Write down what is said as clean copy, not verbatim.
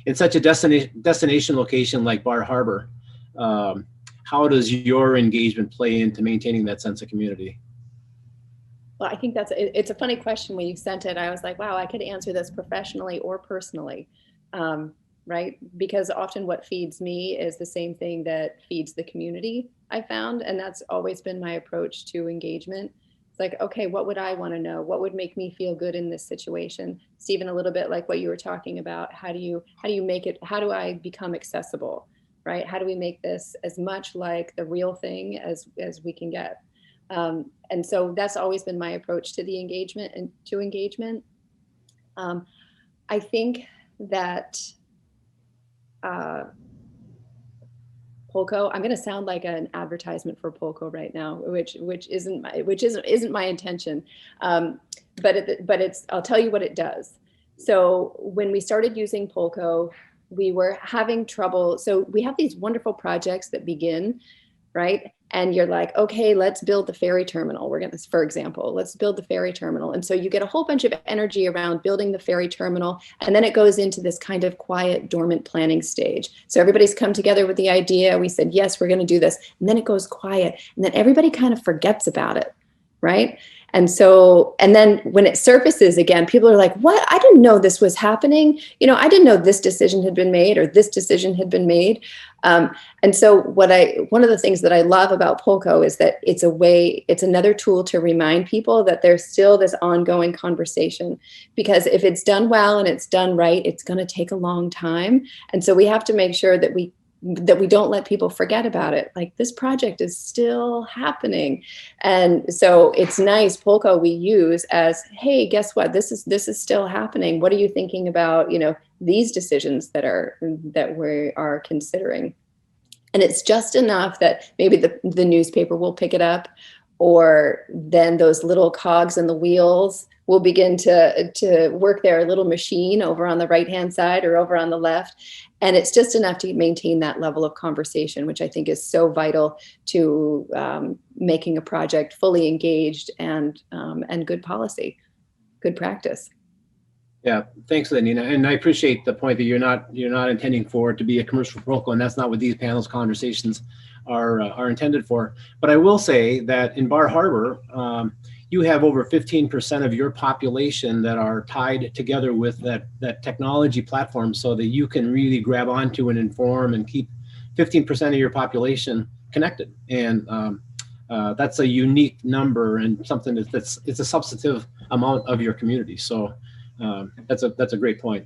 in such a destination location like Bar Harbor, how does your engagement play into maintaining that sense of community? Well, I think it's a funny question. When you sent it, I was like, wow, I could answer this professionally or personally, right? Because often what feeds me is the same thing that feeds the community, I found. And that's always been my approach to engagement. It's like, okay, what would I want to know? What would make me feel good in this situation? Stephen, a little bit like what you were talking about. How do you make it, how do I become accessible, right? How do we make this as much like the real thing as we can get? And so that's always been my approach to the engagement and to engagement. I think that Polko, I'm going to sound like an advertisement for Polko right now, which isn't my intention. But it's, I'll tell you what it does. So when we started using Polko, we were having trouble. So we have these wonderful projects that begin, right? And you're like, okay, let's build the ferry terminal. We're going to, for example, let's build the ferry terminal. And so you get a whole bunch of energy around building the ferry terminal. And then it goes into this kind of quiet, dormant planning stage. So everybody's come together with the idea. We said, yes, we're going to do this. And then it goes quiet. And then everybody kind of forgets about it, right? And so, and then when it surfaces again, people are like, what? I didn't know this was happening. You know, I didn't know this decision had been made or this decision had been made. And so one of the things that I love about Polko is that it's another tool to remind people that there's still this ongoing conversation, because if it's done well and it's done right, it's going to take a long time. And so we have to make sure that we don't let people forget about it. Like, this project is still happening. And so it's nice, Polko we use as, hey, guess what? This is still happening. What are you thinking about, you know, these decisions that we are considering? And it's just enough that maybe the newspaper will pick it up, or then those little cogs in the wheels will begin to work their little machine over on the right-hand side or over on the left. And it's just enough to maintain that level of conversation, which I think is so vital to making a project fully engaged and good policy, good practice. Yeah, thanks for that, Nina. And I appreciate the point that you're not intending for it to be a commercial Polko, and that's not what these panels conversations are intended for. But I will say that in Bar Harbor, you have over 15% of your population that are tied together with that technology platform, so that you can really grab onto and inform and keep 15% of your population connected. And that's a unique number and something it's a substantive amount of your community. So that's a great point.